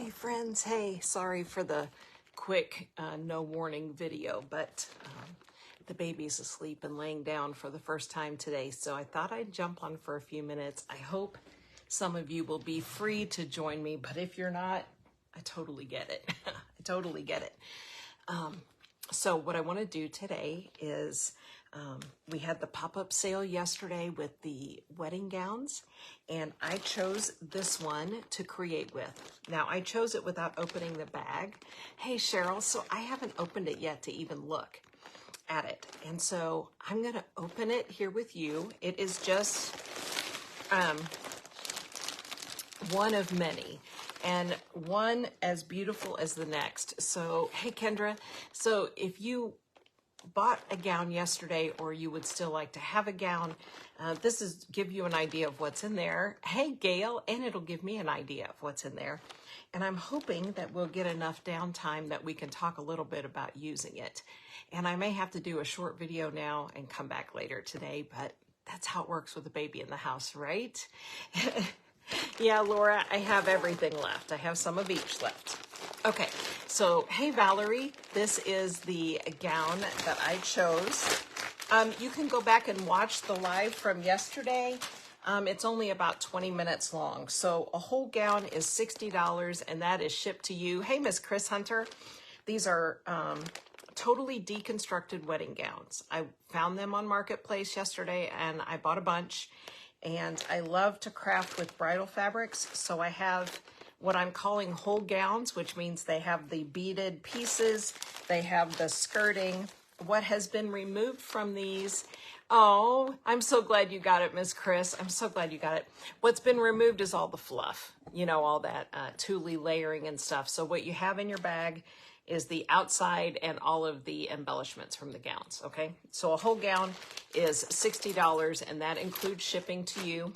Hey friends, hey, sorry for the quick no warning video, but the baby's asleep and laying down for the first time today, so I thought I'd jump on for a few minutes. I hope some of you will be free to join me, but if you're not, I totally get it. I totally get it. So what I want to do today is we had the pop-up sale yesterday with the wedding gowns, and I chose this one to create with. Now, I chose it without opening the bag. Hey, Cheryl, so I haven't opened it yet to even look at it. And so I'm going to open it here with you. It is just one of many, and one as beautiful as the next. So, hey, Kendra, so if you bought a gown yesterday, or you would still like to have a gown, this is give you an idea of what's in there. Hey, Gail, and it'll give me an idea of what's in there. And I'm hoping that we'll get enough downtime that we can talk a little bit about using it. And I may have to do a short video now and come back later today, but that's how it works with a baby in the house, right? Yeah, Laura, I have everything left. I have some of each left. Okay, so hey, Valerie, this is the gown that I chose. You can go back and watch the live from yesterday. It's only about 20 minutes long. So a whole gown is $60, and that is shipped to you. Hey, Miss Chris Hunter, these are totally deconstructed wedding gowns. I found them on Marketplace yesterday, and I bought a bunch. And I love to craft with bridal fabrics, so I have what I'm calling whole gowns, which means they have the beaded pieces, they have the skirting. What has been removed from these, oh, I'm so glad you got it, Miss Chris. I'm so glad you got it. What's been removed is all the fluff, you know, all that tulle layering and stuff. So what you have in your bag is the outside and all of the embellishments from the gowns, okay? So a whole gown is $60, and that includes shipping to you.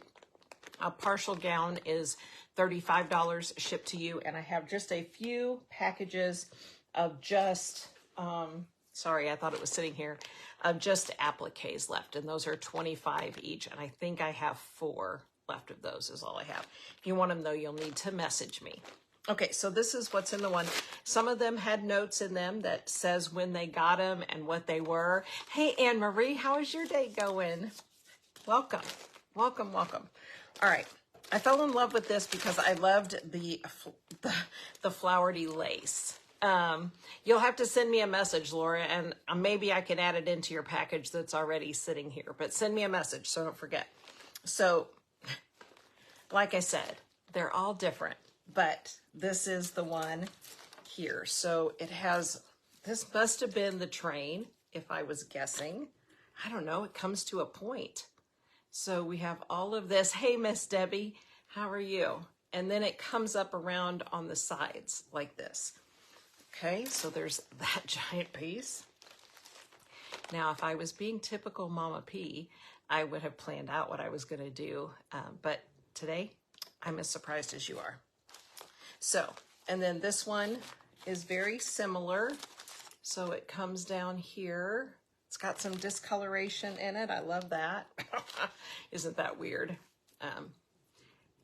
A partial gown is $35 shipped to you, and I have just a few packages of just, sorry, I thought it was sitting here, of just appliques left, and those are $25 each, and I think I have 4 left of those is all I have. If you want them, though, you'll need to message me. Okay, so this is what's in the one. Some of them had notes in them that says when they got them and what they were. Hey, Anne Marie, how is your day going? Welcome, welcome, welcome. All right, I fell in love with this because I loved the flowery lace. You'll have to send me a message, Laura, and maybe I can add it into your package that's already sitting here, but send me a message so don't forget. So, like I said, they're all different, but this is the one here. So it has, this must have been the train, if I was guessing. I don't know, it comes to a point. So we have all of this. Hey, Miss Debbie, how are you? And then it comes up around on the sides like this. Okay, so there's that giant piece. Now, if I was being typical Mama P, I would have planned out what I was gonna do. But today, I'm as surprised as you are. So, and then this one is very similar. So it comes down here. It's got some discoloration in it. I love that. Isn't that weird?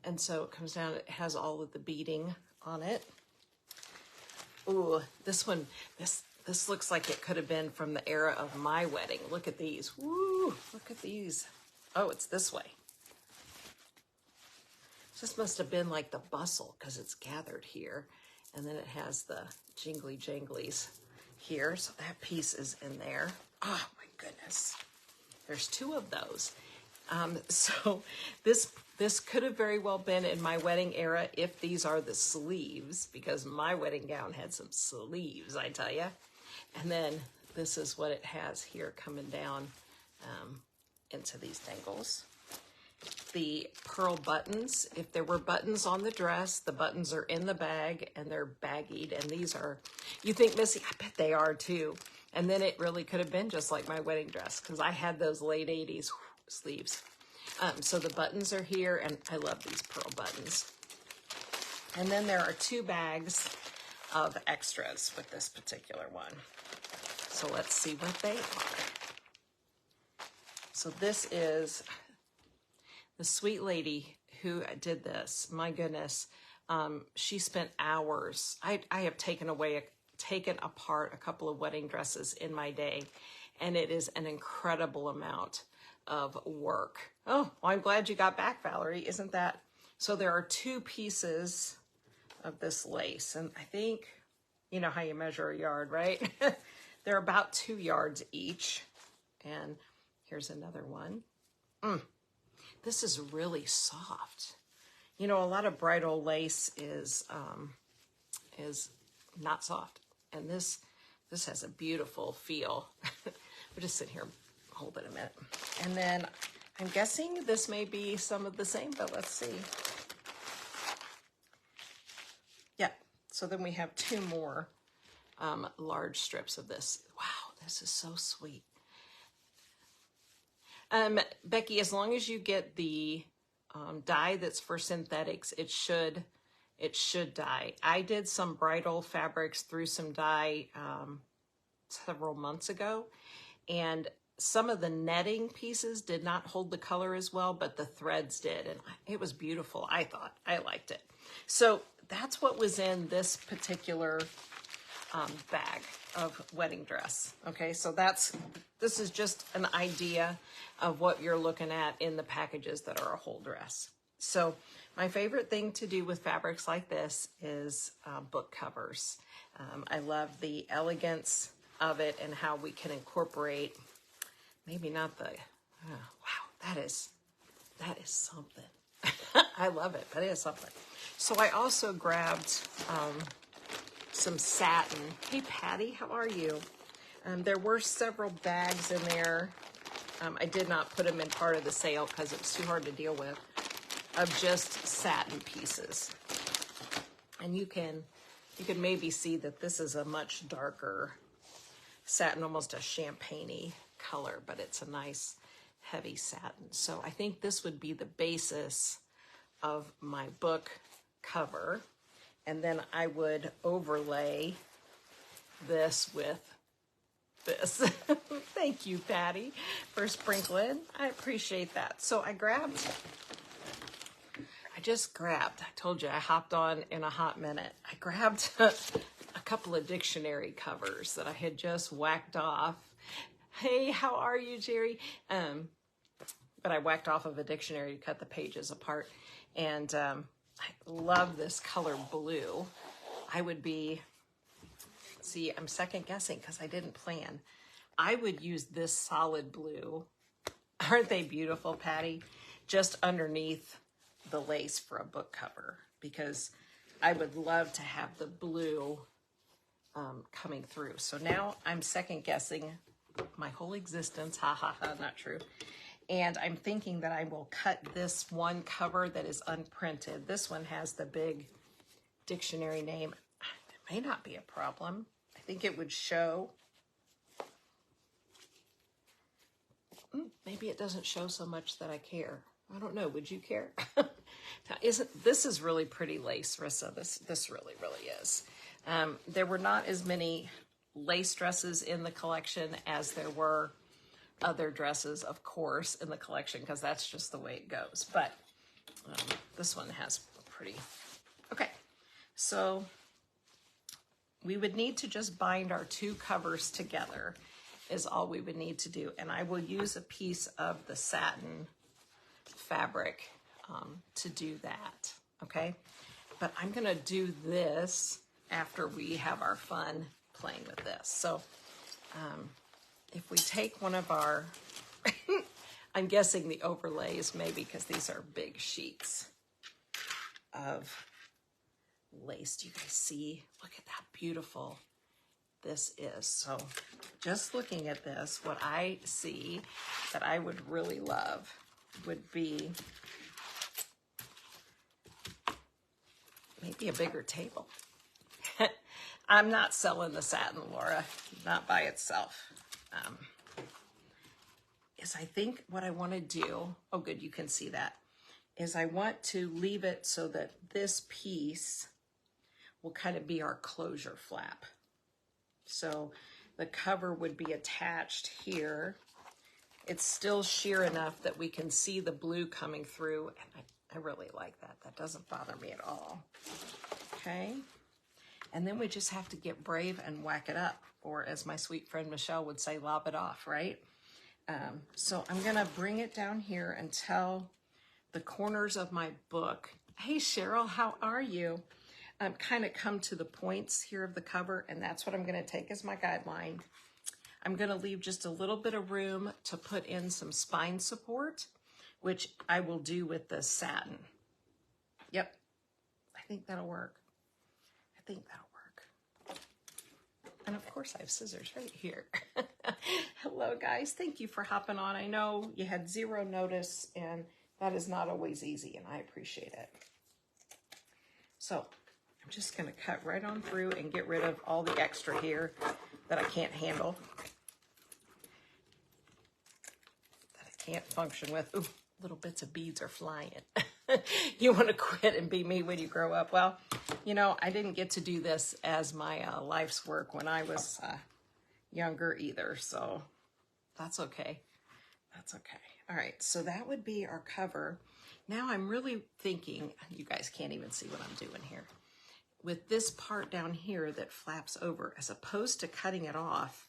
And so it comes down, it has all of the beading on it. Ooh, this one, this looks like it could have been from the era of my wedding. Look at these. Woo, look at these. Oh, it's this way. This must have been like the bustle because it's gathered here. And then it has the jingly janglies here. So that piece is in there. Oh my goodness. There's 2 of those. So this could have very well been in my wedding era if these are the sleeves, because my wedding gown had some sleeves, I tell you. And then this is what it has here coming down into these dangles. The pearl buttons, if there were buttons on the dress, the buttons are in the bag and they're baggied. And these are, you think, Missy, I bet they are too. And then it really could have been just like my wedding dress because I had those late 80s sleeves. So the buttons are here, and I love these pearl buttons. And then there are 2 bags of extras with this particular one. So let's see what they are. So this is the sweet lady who did this. My goodness. She spent hours. I have taken apart a couple of wedding dresses in my day, and it is an incredible amount of work. Oh, well, I'm glad you got back, Valerie. Isn't that? So there are 2 pieces of this lace, and I think, you know how you measure a yard, right? They're about 2 yards each. And here's another one. This is really soft. You know, a lot of bridal lace is not soft, and this has a beautiful feel. We'll just sit here, hold it a minute, and then I'm guessing this may be some of the same, but let's see. Yeah. So then we have 2 more large strips of this. Wow, this is so sweet. Becky, as long as you get the dye that's for synthetics, it should dye. I did some bridal fabrics through some dye several months ago, and some of the netting pieces did not hold the color as well, but the threads did, and it was beautiful. I thought I liked it. So that's what was in this particular bag of wedding dress. Okay, so this is just an idea of what you're looking at in the packages that are a whole dress. So my favorite thing to do with fabrics like this is book covers. I love the elegance of it and how we can incorporate, maybe not the, wow, that is something. I love it, but it is something. So I also grabbed some satin. Hey, Patty, how are you? There were several bags in there. I did not put them in part of the sale because it was too hard to deal with, of just satin pieces. And you can maybe see that this is a much darker satin, almost a champagne-y color, but it's a nice heavy satin. So I think this would be the basis of my book cover. And then I would overlay this with this. Thank you, Patty, for sprinkling. I appreciate that. So I told you I hopped on in a hot minute. I grabbed a couple of dictionary covers that I had just whacked off. Hey, how are you, Jerry? But I whacked off of a dictionary to cut the pages apart. And I love this color blue. I would be, see, I'm second guessing because I didn't plan. I would use this solid blue. Aren't they beautiful, Patty? Just underneath the lace for a book cover, because I would love to have the blue coming through. So now I'm second guessing my whole existence. Ha ha ha, not true. And I'm thinking that I will cut this one cover that is unprinted. This one has the big dictionary name. It may not be a problem. I think it would show. Maybe it doesn't show so much that I care. I don't know. Would you care? This is really pretty lace, Rissa. This really, really is. There were not as many lace dresses in the collection as there were other dresses, of course, in the collection, because that's just the way it goes. But this one has pretty. Okay, so we would need to just bind our 2 covers together is all we would need to do. And I will use a piece of the satin fabric to do that, okay? But I'm gonna do this after we have our fun playing with this. So if we take one of our, I'm guessing the overlays maybe because these are big sheets of lace. Do you guys see? Look at how beautiful this is. So just looking at this, what I see that I would really love would be maybe a bigger table. I'm not selling the satin, Laura, not by itself. Is I think what I want to do, oh good, you can see that, is I want to leave it so that this piece will kind of be our closure flap. So the cover would be attached here. It's still sheer enough that we can see the blue coming through. And I really like that. That doesn't bother me at all. Okay. And then we just have to get brave and whack it up. Or as my sweet friend Michelle would say, lob it off, right? So I'm going to bring it down here until the corners of my book. Hey, Cheryl, how are you? Kind of come to the points here of the cover, and that's what I'm going to take as my guideline. I'm going to leave just a little bit of room to put in some spine support, which I will do with the satin. Yep, I think that'll work. I think that'll work. And of course I have scissors right here. Hello guys, thank you for hopping on. I know you had zero notice and that is not always easy and I appreciate it. So I'm just gonna cut right on through and get rid of all the extra here that I can't handle. That I can't function with. Ooh, little bits of beads are flying. You want to quit and be me when you grow up? Well, you know, I didn't get to do this as my life's work when I was younger either, so that's okay. That's okay. All right, so that would be our cover. Now I'm really thinking, you guys can't even see what I'm doing here. With this part down here that flaps over, as opposed to cutting it off,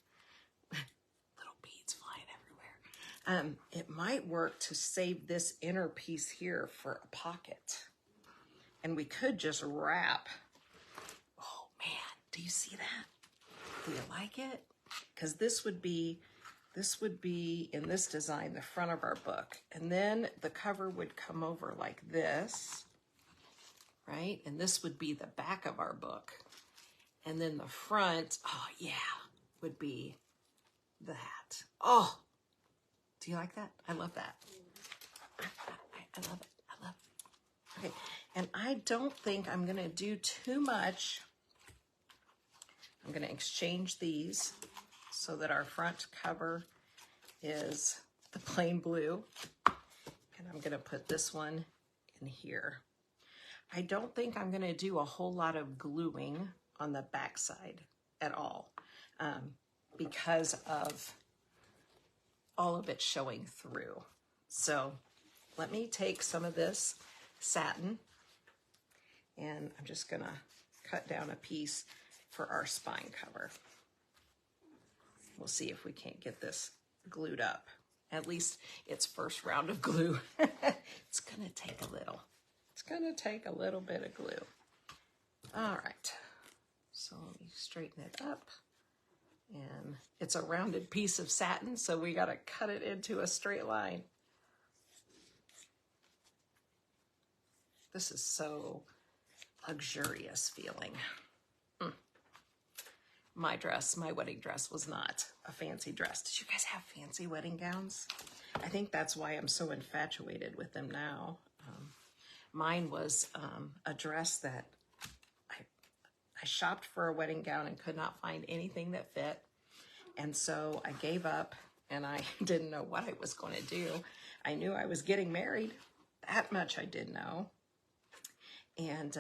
little beads flying everywhere. It might work to save this inner piece here for a pocket. And we could just wrap. Oh man, do you see that? Do you like it? Because this would be in this design, the front of our book. And then the cover would come over like this, right? And this would be the back of our book. And then the front, oh yeah, would be that. Oh, do you like that? I love that. I love it. I love it. Okay, and I don't think I'm gonna do too much. I'm gonna exchange these so that our front cover is the plain blue. And I'm gonna put this one in here. I don't think I'm gonna do a whole lot of gluing on the back side at all because of all of it showing through. So let me take some of this satin and I'm just gonna cut down a piece for our spine cover. We'll see if we can't get this glued up. At least its first round of glue. It's gonna take a little. It's gonna take a little bit of glue. All right, so let me straighten it up. And it's a rounded piece of satin, so we gotta cut it into a straight line. This is so luxurious feeling. My dress, my wedding dress was not a fancy dress. Did you guys have fancy wedding gowns? I think that's why I'm so infatuated with them now. Mine was a dress that I shopped for a wedding gown and could not find anything that fit. And so I gave up and I didn't know what I was going to do. I knew I was getting married. That much I did know. And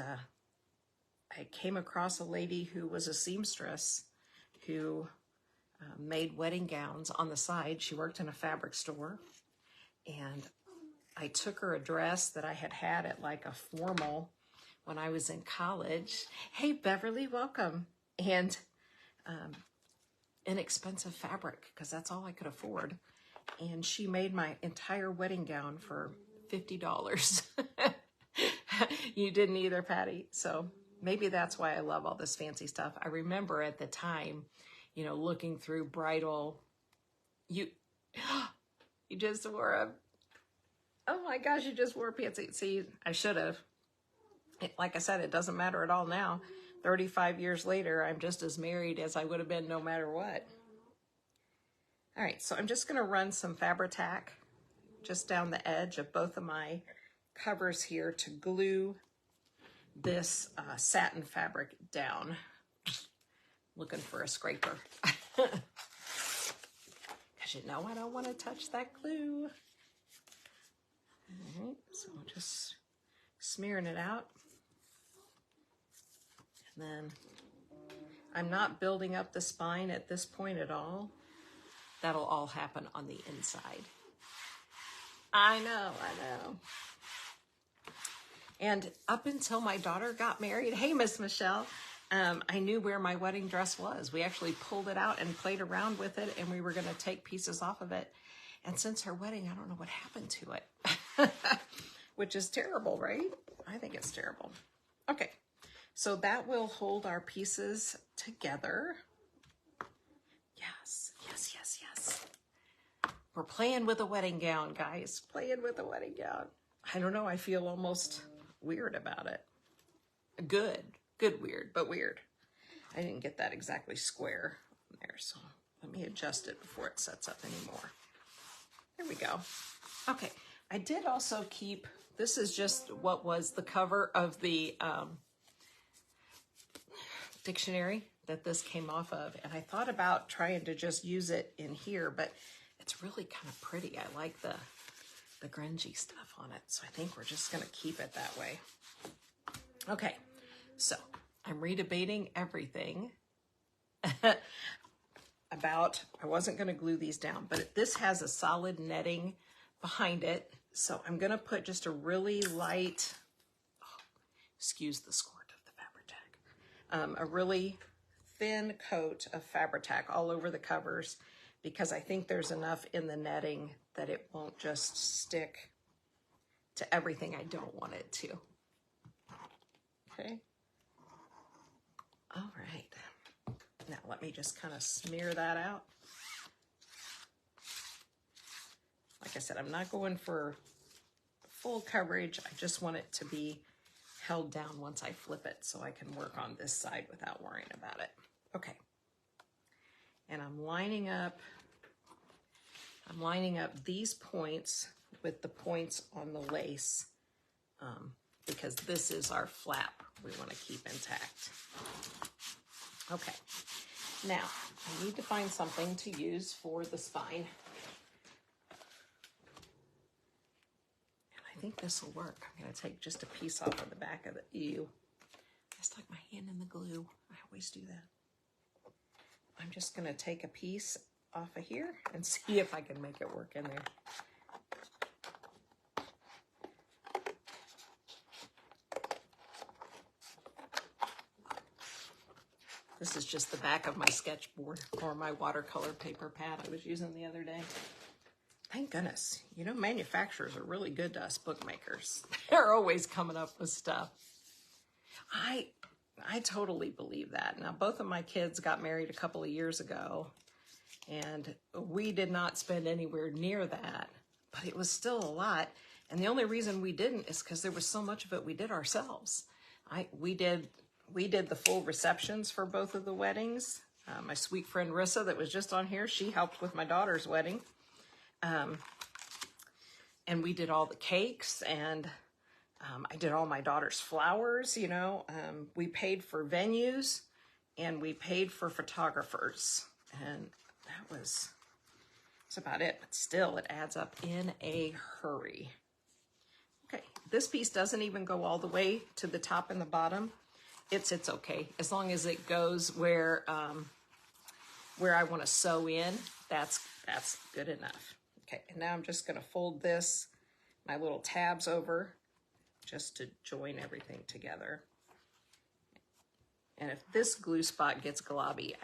I came across a lady who was a seamstress who made wedding gowns on the side. She worked in a fabric store. And I took her a dress that I had had at like a formal when I was in college. Hey, Beverly, welcome. And inexpensive fabric, because that's all I could afford. And she made my entire wedding gown for $50. You didn't either, Patty. So maybe that's why I love all this fancy stuff. I remember at the time, you know, looking through bridal, you just wore a, oh my gosh, you just wore pants. See, I should have. Like I said, it doesn't matter at all now. 35 years later, I'm just as married as I would have been no matter what. All right, so I'm just gonna run some Fabri-Tac just down the edge of both of my covers here to glue this satin fabric down. Looking for a scraper. Because you know I don't want to touch that glue. All right, so just smearing it out. And then I'm not building up the spine at this point at all. That'll all happen on the inside. I know. And up until my daughter got married, hey, Miss Michelle, I knew where my wedding dress was. We actually pulled it out and played around with it, and we were going to take pieces off of it. And since her wedding, I don't know what happened to it, which is terrible, right? I think it's terrible. Okay, so that will hold our pieces together. Yes, yes, yes, yes. We're playing with a wedding gown, guys. Playing with a wedding gown. I don't know. I feel almost weird about it. Good weird, but weird. I didn't get that exactly square there, so let me adjust it before it sets up anymore. There we go. Okay, I did also keep, this is just what was the cover of the dictionary that this came off of, and I thought about trying to just use it in here, but it's really kind of pretty. I like the grungy stuff on it, so I think we're just gonna keep it that way. Okay, so I'm redebating everything about, I wasn't gonna glue these down, but this has a solid netting behind it, so I'm gonna put just a really light, excuse the squirt of the Fabri-Tac, a really thin coat of Fabri-Tac all over the covers, because I think there's enough in the netting that it won't just stick to everything I don't want it to. Okay. All right. Now let me just kind of smear that out. Like I said, I'm not going for full coverage. I just want it to be held down once I flip it so I can work on this side without worrying about it. Okay. And I'm lining up these points with the points on the lace because this is our flap we want to keep intact. Okay, now I need to find something to use for the spine. And I think this will work. I'm going to take just a piece off of the back of the, ew. I stuck my hand in the glue. I always do that. I'm just going to take a piece off of here and see if I can make it work in there. This is just the back of my sketchboard or my watercolor paper pad I was using the other day. Thank goodness. You know, manufacturers are really good to us bookmakers. They're always coming up with stuff. I totally believe that. Now, both of my kids got married a couple of years ago, and we did not spend anywhere near that, but it was still a lot. And the only reason we didn't is because there was so much of it we did ourselves. We did the full receptions for both of the weddings. My sweet friend Rissa that was just on here, she helped with my daughter's wedding. And we did all the cakes, and I did all my daughter's flowers, you know. We paid for venues, and we paid for photographers. And that's about it, but still it adds up in a hurry. Okay, this piece doesn't even go all the way to the top and the bottom. It's okay, as long as it goes where I want to sew in, that's good enough. Okay, and now I'm just going to fold my little tabs over just to join everything together. And if this glue spot gets globby,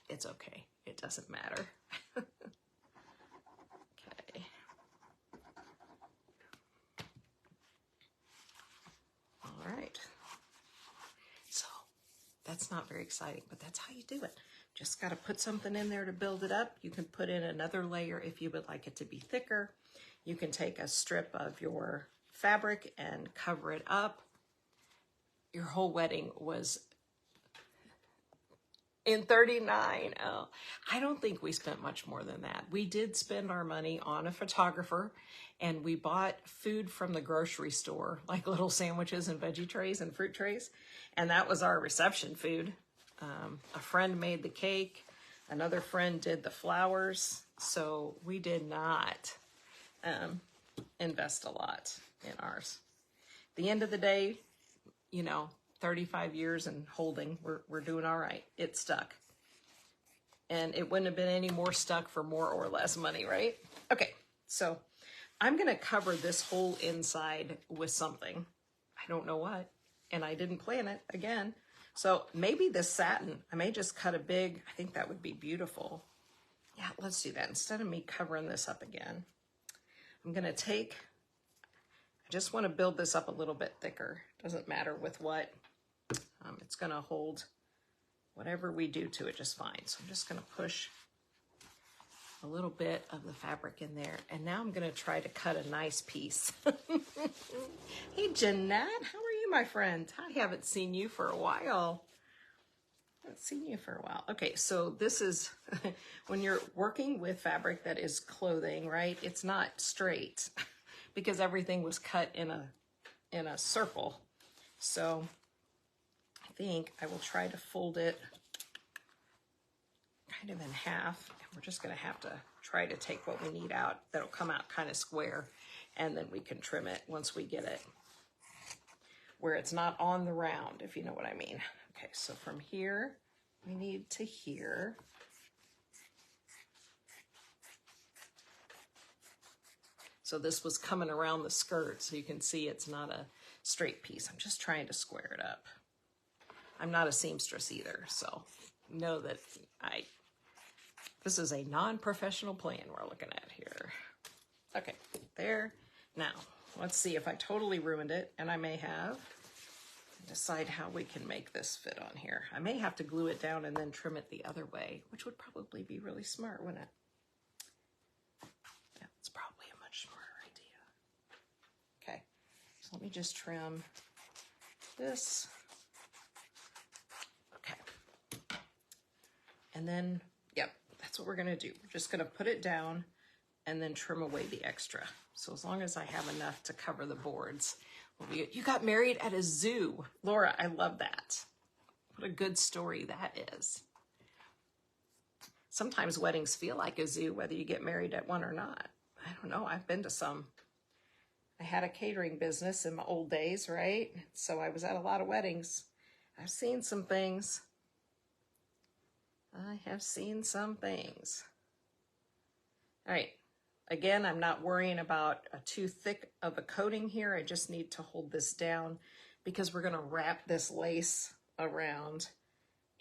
it's okay. It doesn't matter. Okay. All right. So that's not very exciting, but that's how you do it. Just got to put something in there to build it up. You can put in another layer if you would like it to be thicker. You can take a strip of your fabric and cover it up. Your whole wedding was in 39. Oh, I don't think we spent much more than that. We did spend our money on a photographer, and we bought food from the grocery store, like little sandwiches and veggie trays and fruit trays. And that was our reception food. A friend made the cake. Another friend did the flowers. So we did not invest a lot in ours. At the end of the day, you know, 35 years and holding, we're doing all right. It stuck. And it wouldn't have been any more stuck for more or less money, right? Okay, so I'm going to cover this whole inside with something. I I don't know what, and I didn't plan it again. So maybe this satin, I may just cut a big, I think that would be beautiful. Yeah, let's do that. Instead of me covering this up again, I'm gonna take, I just wanna build this up a little bit thicker. Doesn't matter with what. It's gonna hold whatever we do to it just fine. So I'm just gonna push a little bit of the fabric in there. And now I'm gonna try to cut a nice piece. Hey, Jeanette, how are you, my friend? I haven't seen you for a while. Okay, so this is, when you're working with fabric that is clothing, right? It's not straight because everything was cut in a circle. So I think I will try to fold it kind of in half. And we're just gonna have to try to take what we need out. That'll come out kind of square, and then we can trim it once we get it where it's not on the round, if you know what I mean. Okay, so from here, we need to here. So this was coming around the skirt, so you can see it's not a straight piece. I'm just trying to square it up. I'm not a seamstress either, so know that this is a non-professional plan we're looking at here. Okay, there. Now, let's see if I totally ruined it, and I may have. Decide how we can make this fit on here. I may have to glue it down and then trim it the other way, which would probably be really smart, wouldn't it? Yeah, it's probably a much smarter idea. Okay, so let me just trim this. Okay. And then, yep, that's what we're gonna do. We're just gonna put it down and then trim away the extra. So as long as I have enough to cover the boards. You got married at a zoo. Laura, I love that. What a good story that is. Sometimes weddings feel like a zoo, whether you get married at one or not. I don't know, I've been to some. I had a catering business in my old days, right? So I was at a lot of weddings. I've seen some things. I have seen some things. All right. Again, I'm not worrying about too thick of a coating here. I just need to hold this down because we're going to wrap this lace around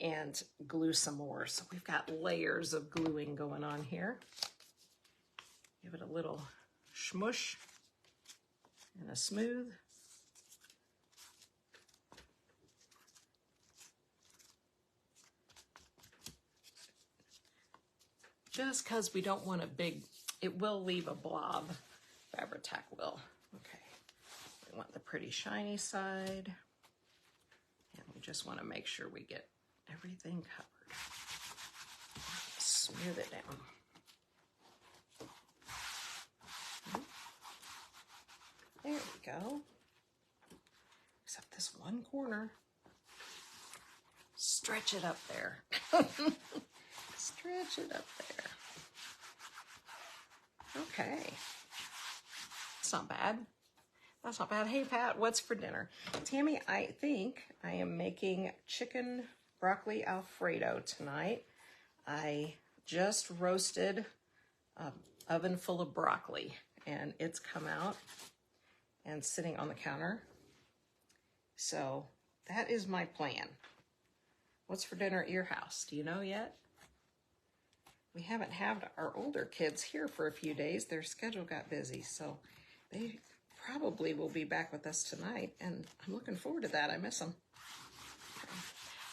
and glue some more. So we've got layers of gluing going on here. Give it a little smush and a smooth. Just because we don't want a big, it will leave a blob. Fabri-Tac will. Okay. We want the pretty shiny side. And we just want to make sure we get everything covered. Smooth it down. There we go. Except this one corner. Stretch it up there. Stretch it up there. Okay. That's not bad. That's not bad. Hey, Pat, what's for dinner? Tammy, I think I am making chicken broccoli Alfredo tonight. I just roasted an oven full of broccoli, and it's come out and sitting on the counter. So that is my plan. What's for dinner at your house? Do you know yet? We haven't had our older kids here for a few days. Their schedule got busy, so they probably will be back with us tonight, and I'm looking forward to that. I miss them.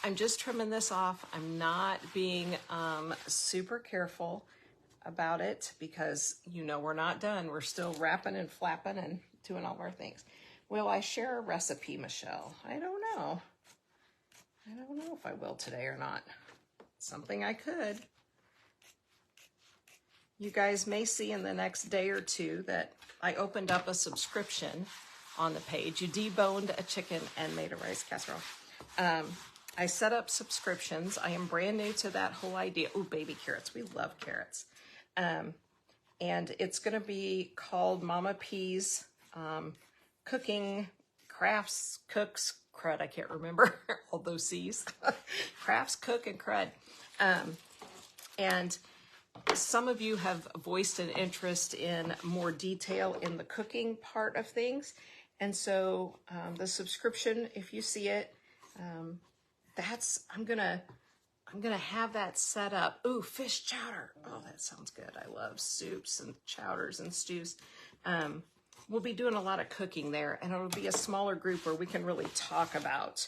I'm just trimming this off. I'm not being super careful about it because, you know, we're not done. We're still wrapping and flapping and doing all of our things. Will I share a recipe, Michelle? I don't know. I don't know if I will today or not. Something I could. You guys may see in the next day or two that I opened up a subscription on the page. You deboned a chicken and made a rice casserole. I set up subscriptions. I am brand new to that whole idea. Oh, baby carrots. We love carrots. And it's going to be called Mama P's Cooking Crafts, Cooks, Crud. I can't remember all those C's. Crafts, Cook, and Crud. And some of you have voiced an interest in more detail in the cooking part of things. And so the subscription, if you see it, I'm gonna have that set up. Ooh, fish chowder. Oh, that sounds good. I love soups and chowders and stews. We'll be doing a lot of cooking there, and it'll be a smaller group where we can really talk about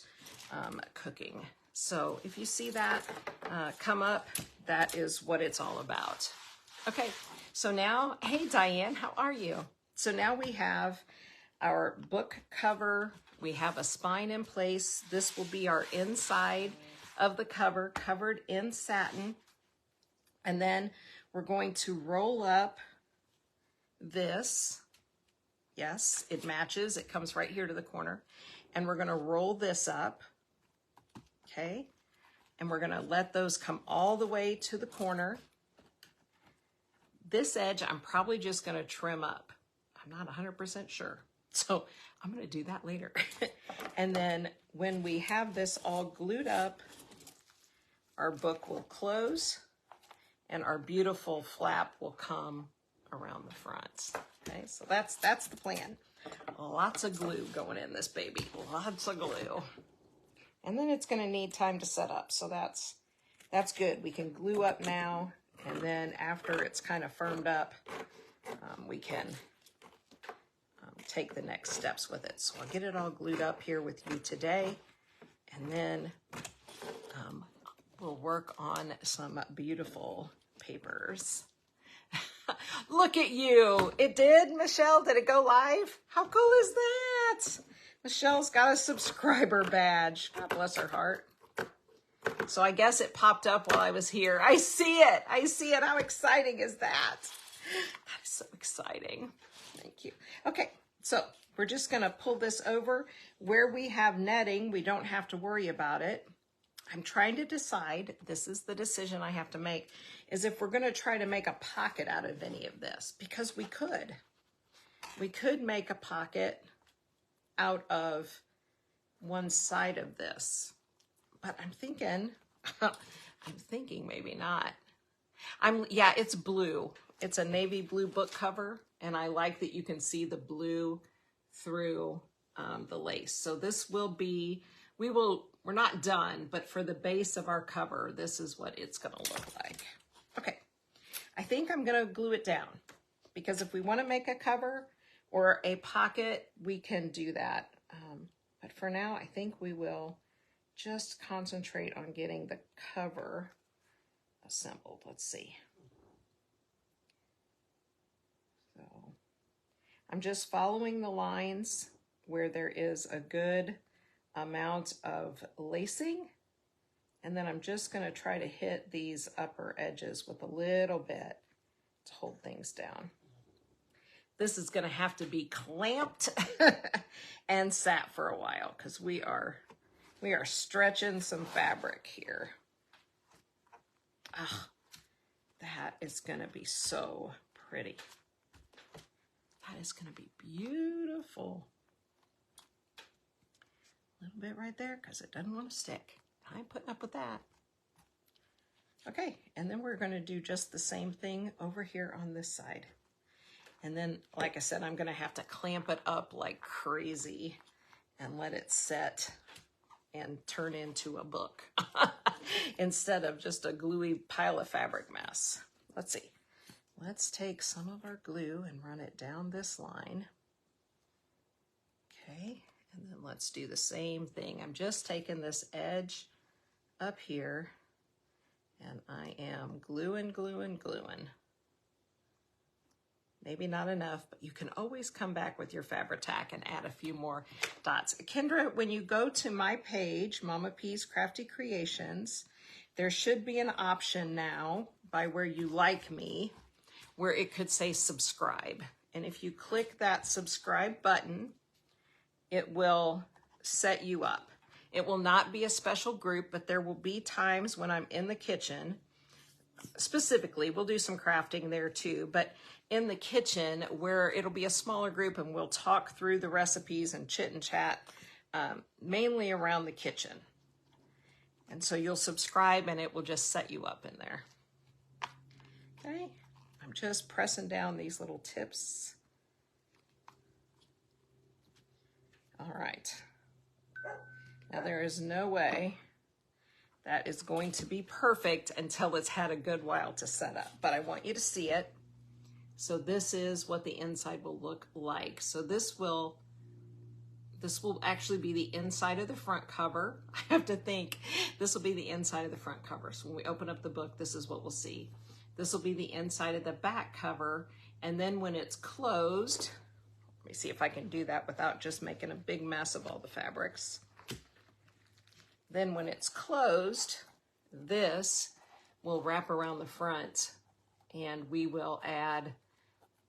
cooking. So if you see that come up, that is what it's all about. Okay, so now, hey Diane, how are you? So now we have our book cover. We have a spine in place. This will be our inside of the cover, covered in satin. And then we're going to roll up this. Yes, it matches. It comes right here to the corner. And we're going to roll this up. Okay. And we're going to let those come all the way to the corner. This edge, I'm probably just going to trim up. I'm not 100% sure. So I'm going to do that later. And then when we have this all glued up, our book will close and our beautiful flap will come around the front. Okay, so that's the plan. Lots of glue going in this baby. Lots of glue. And then it's going to need time to set up. So that's good. We can glue up now, and then after it's kind of firmed up, we can take the next steps with it. So I'll get it all glued up here with you today, and then we'll work on some beautiful papers. Look at you. It did, Michelle? Did it go live? How cool is that? Michelle's got a subscriber badge. God bless her heart. So I guess it popped up while I was here. I see it. I see it. How exciting is that? That is so exciting. Thank you. Okay, so we're just going to pull this over. Where we have netting, we don't have to worry about it. I'm trying to decide, this is the decision I have to make, is if we're going to try to make a pocket out of any of this, because we could. We could make a pocket out of one side of this, but I'm thinking maybe not. Yeah, it's blue. It's a navy blue book cover, and I like that you can see the blue through the lace. So this will be, we're not done, but for the base of our cover, this is what it's going to look like. Okay, I think I'm going to glue it down, because if we want to make a cover or a pocket, we can do that. But for now, I think we will just concentrate on getting the cover assembled. Let's see. So I'm just following the lines where there is a good amount of lacing, and then I'm just going to try to hit these upper edges with a little bit to hold things down. This is going to have to be clamped and sat for a while, because we are stretching some fabric here. Ah, that is going to be so pretty. That is going to be beautiful. A little bit right there, because it doesn't want to stick. I ain't putting up with that. Okay, and then we're going to do just the same thing over here on this side. And then, like I said, I'm going to have to clamp it up like crazy and let it set and turn into a book instead of just a gluey pile of fabric mess. Let's see. Let's take some of our glue and run it down this line. Okay, and then let's do the same thing. I'm just taking this edge up here, and I am gluing. Maybe not enough, but you can always come back with your Fabri-Tac and add a few more dots. Kendra, when you go to my page, Mama P's Crafty Creations, there should be an option now by where you like me, where it could say subscribe. And if you click that subscribe button, it will set you up. It will not be a special group, but there will be times when I'm in the kitchen. Specifically, we'll do some crafting there too, but in the kitchen where it'll be a smaller group and we'll talk through the recipes and chit and chat, mainly around the kitchen. And so you'll subscribe and it will just set you up in there. Okay, I'm just pressing down these little tips. All right. Now there is no way that is going to be perfect until it's had a good while to set up, but I want you to see it. So this is what the inside will look like. So this will actually be the inside of the front cover. I have to think this will be the inside of the front cover. So when we open up the book, this is what we'll see. This will be the inside of the back cover. And then when it's closed, let me see if I can do that without just making a big mess of all the fabrics. Then when it's closed, this will wrap around the front and we will add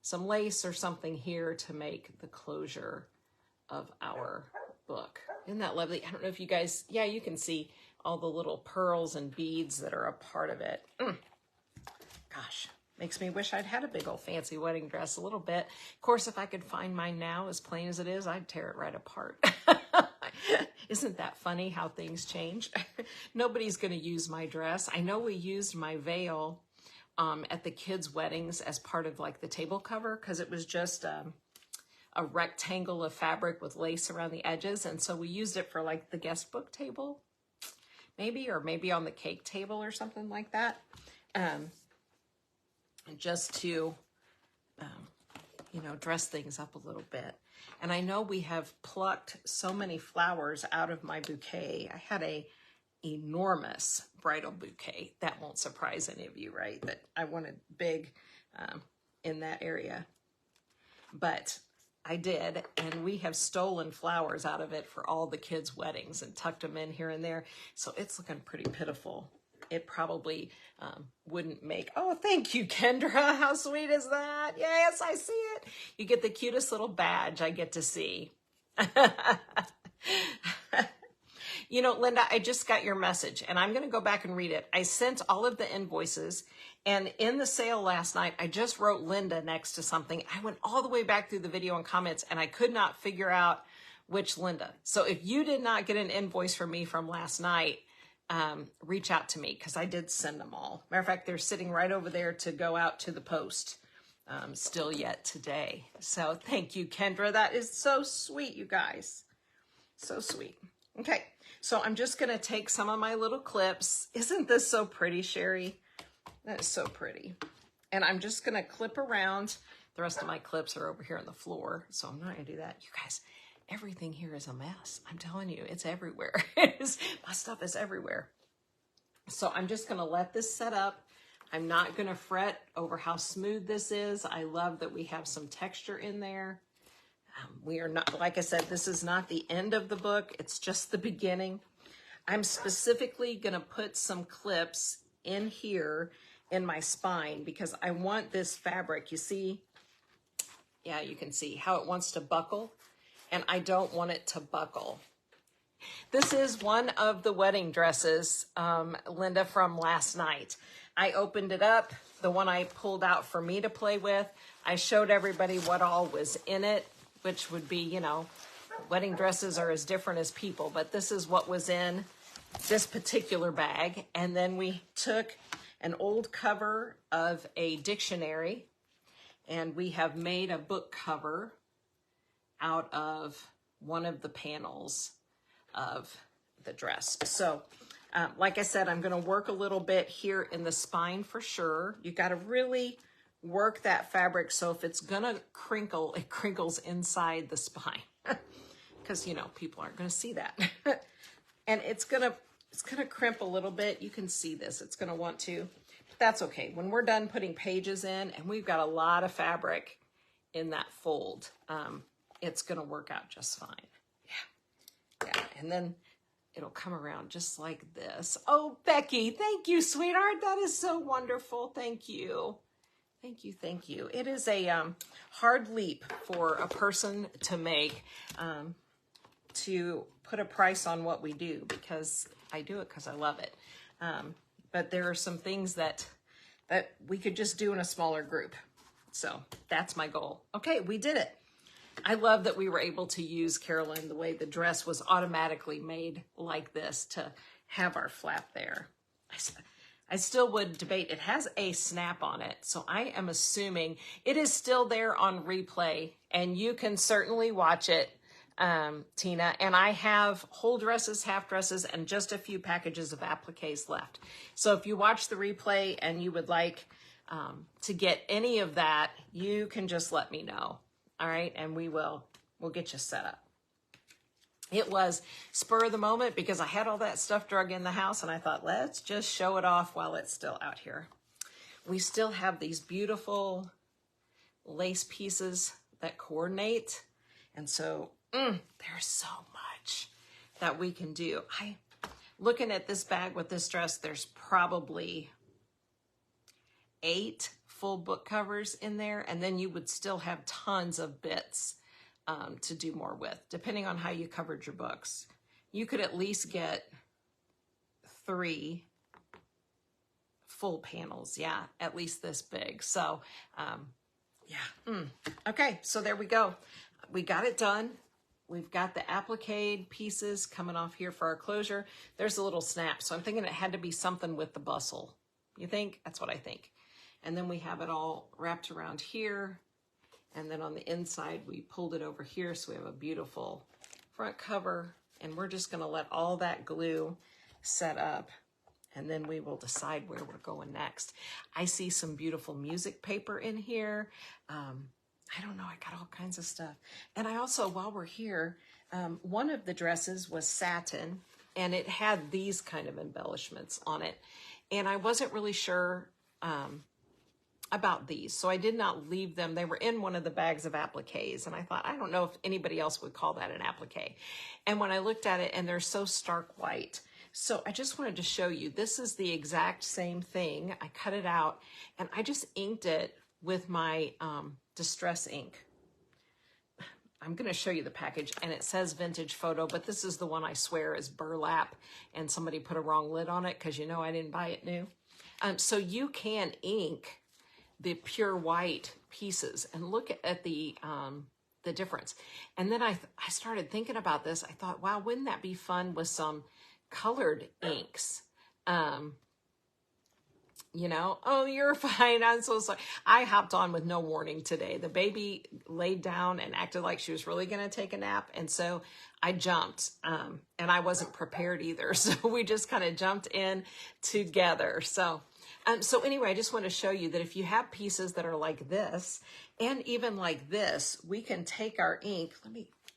some lace or something here to make the closure of our book. Isn't that lovely? I don't know if you guys, yeah, you can see all the little pearls and beads that are a part of it. Gosh, makes me wish I'd had a big old fancy wedding dress a little bit. Of course, if I could find mine now, as plain as it is, I'd tear it right apart. Isn't that funny how things change? Nobody's going to use my dress. I know we used my veil at the kids' weddings as part of like the table cover because it was just a rectangle of fabric with lace around the edges. And so we used it for like the guest book table, maybe, or maybe on the cake table or something like that. Just to, you know, dress things up a little bit. And I know we have plucked so many flowers out of my bouquet. I had a enormous bridal bouquet. That won't surprise any of you, right? That I wanted big in that area. But I did, and we have stolen flowers out of it for all the kids' weddings and tucked them in here and there. So it's looking pretty pitiful. It probably wouldn't make, oh, thank you, Kendra. How sweet is that? Yes, I see it. You get the cutest little badge I get to see. You know, Linda, I just got your message, and I'm going to go back and read it. I sent all of the invoices, and in the sale last night, I just wrote Linda next to something. I went all the way back through the video and comments, and I could not figure out which Linda. So if you did not get an invoice from me from last night, reach out to me because I did send them all. Matter of fact, they're sitting right over there to go out to the post still yet today. So thank you, Kendra. That is so sweet, you guys. So sweet. Okay, so I'm just going to take some of my little clips. Isn't this so pretty, Sherry? That is so pretty. And I'm just going to clip around. The rest of my clips are over here on the floor, so I'm not going to do that. You guys, everything here is a mess. I'm telling you, it's everywhere. My stuff is everywhere. So I'm just going to let this set up. I'm not going to fret over how smooth this is. I love that we have some texture in there. We are not, like I said, this is not the end of the book. It's just the beginning. I'm specifically going to put some clips in here in my spine because I want this fabric, you see, yeah, you can see how it wants to buckle, and I don't want it to buckle. This is one of the wedding dresses, Linda, from last night. I opened it up, the one I pulled out for me to play with. I showed everybody what all was in it, which would be, you know, wedding dresses are as different as people, but this is what was in this particular bag. And then we took an old cover of a dictionary, and we have made a book cover out of one of the panels of the dress. So, like I said, I'm going to work a little bit here in the spine for sure. You got to really work that fabric so if it's going to crinkle, it crinkles inside the spine because, you know, people aren't going to see that. And it's going to crimp a little bit. You can see this. It's going to want to. But that's okay. When we're done putting pages in, and we've got a lot of fabric in that fold, it's going to work out just fine. Yeah. And then it'll come around just like this. Oh, Becky, thank you, sweetheart. That is so wonderful. Thank you. Thank you, thank you. It is a hard leap for a person to make to put a price on what we do, because I do it because I love it. But there are some things that we could just do in a smaller group. So that's my goal. Okay, we did it. I love that we were able to use, Carolyn, the way the dress was automatically made like this to have our flap there. I still would debate. It has a snap on it, so I am assuming it is still there on replay, and you can certainly watch it Tina, and I have whole dresses, half dresses, and just a few packages of appliques left. So if you watch the replay and you would like to get any of that, you can just let me know. All right, and we'll get you set up. It was spur of the moment because I had all that stuff drug in the house and I thought, let's just show it off while it's still out here. We still have these beautiful lace pieces that coordinate. And so there's so much that we can do. Looking at this bag with this dress, there's probably 8 full book covers in there. And then you would still have tons of bits to do more with, depending on how you covered your books. You could at least get 3 full panels. Yeah, at least this big. So, yeah. Okay, so there we go. We got it done. We've got the applique pieces coming off here for our closure. There's a little snap, so I'm thinking it had to be something with the bustle. You think? That's what I think. And then we have it all wrapped around here. And then on the inside, we pulled it over here, so we have a beautiful front cover. And we're just going to let all that glue set up, and then we will decide where we're going next. I see some beautiful music paper in here. I don't know, I got all kinds of stuff. And I also, while we're here, one of the dresses was satin, and it had these kind of embellishments on it. And I wasn't really sure about these, so I did not leave them. They were in one of the bags of appliques, and I thought, I don't know if anybody else would call that an applique. And when I looked at it, and they're so stark white, so I just wanted to show you, this is the exact same thing. I cut it out, and I just inked it with my Distress ink. I'm going to show you the package, and it says vintage photo, but this is the one I swear is burlap, and somebody put a wrong lid on it because you know I didn't buy it new. So you can ink the pure white pieces and look at the difference. And then I started thinking about this. I thought, wow, wouldn't that be fun with some colored inks? You know, oh, you're fine. I'm so sorry. I hopped on with no warning today. The baby laid down and acted like she was really going to take a nap. And so I jumped, and I wasn't prepared either. So we just kind of jumped in together. So anyway, I just want to show you that if you have pieces that are like this, and even like this, we can take our ink.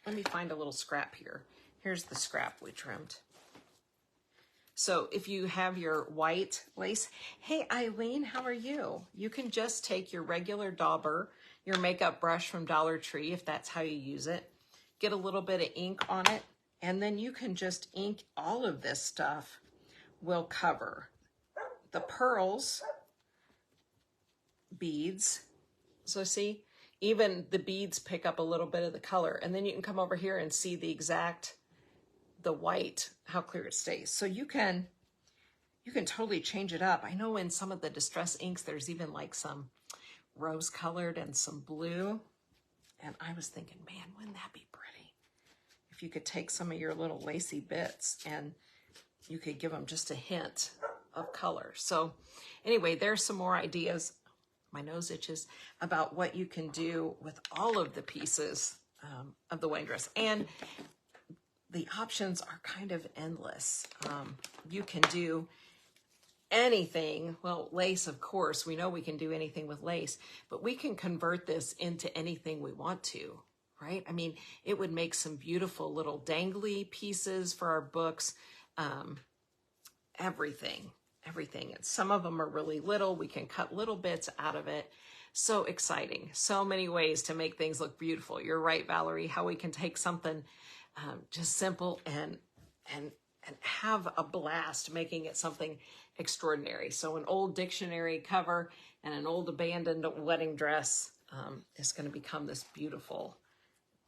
Let me find a little scrap here. Here's the scrap we trimmed. So if you have your white lace, hey, Eileen, how are you? You can just take your regular dauber, your makeup brush from Dollar Tree, if that's how you use it, get a little bit of ink on it, and then you can just ink all of this stuff will cover. The pearls, beads, so see, even the beads pick up a little bit of the color, and then you can come over here and see the white, how clear it stays. So you can totally change it up. I know in some of the Distress inks, there's even like some rose colored and some blue. And I was thinking, man, wouldn't that be pretty? If you could take some of your little lacy bits and you could give them just a hint of color. So anyway, there's some more ideas, my nose itches, about what you can do with all of the pieces of the wedding dress. And the options are kind of endless. You can do anything. Well, lace, of course, we know we can do anything with lace, but we can convert this into anything we want to, right? I mean, it would make some beautiful little dangly pieces for our books. Everything. And some of them are really little. We can cut little bits out of it. So exciting. So many ways to make things look beautiful. You're right, Valerie, how we can take something just simple and have a blast making it something extraordinary. So an old dictionary cover and an old abandoned wedding dress is going to become this beautiful,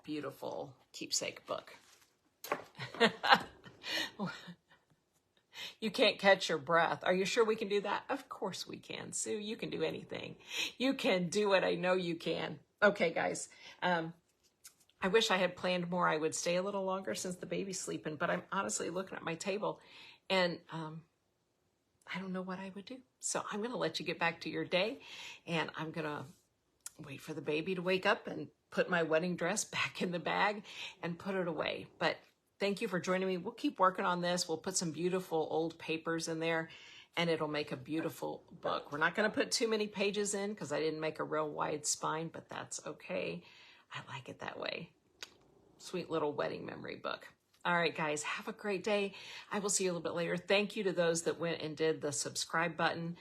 beautiful keepsake book. You can't catch your breath. Are you sure we can do that? Of course we can, Sue. You can do anything. You can do it. I know you can. Okay, guys. I wish I had planned more. I would stay a little longer since the baby's sleeping, but I'm honestly looking at my table and I don't know what I would do. So I'm going to let you get back to your day, and I'm going to wait for the baby to wake up and put my wedding dress back in the bag and put it away. But thank you for joining me. We'll keep working on this. We'll put some beautiful old papers in there and it'll make a beautiful book. We're not going to put too many pages in because I didn't make a real wide spine, but that's okay. I like it that way. Sweet little wedding memory book. All right, guys, have a great day. I will see you a little bit later. Thank you to those that went and did the subscribe button.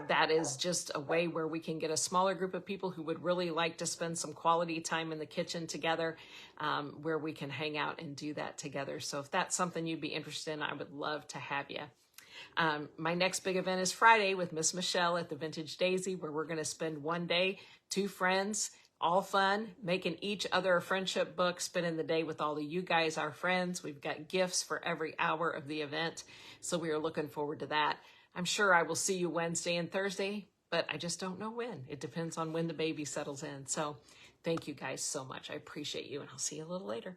That is just a way where we can get a smaller group of people who would really like to spend some quality time in the kitchen together, where we can hang out and do that together. So if that's something you'd be interested in, I would love to have you. My next big event is Friday with Miss Michelle at the Vintage Daisy, where we're going to spend one day, 2 friends, all fun, making each other a friendship book, spending the day with all of you guys, our friends. We've got gifts for every hour of the event. So we are looking forward to that. I'm sure I will see you Wednesday and Thursday, but I just don't know when. It depends on when the baby settles in. So thank you guys so much. I appreciate you, and I'll see you a little later.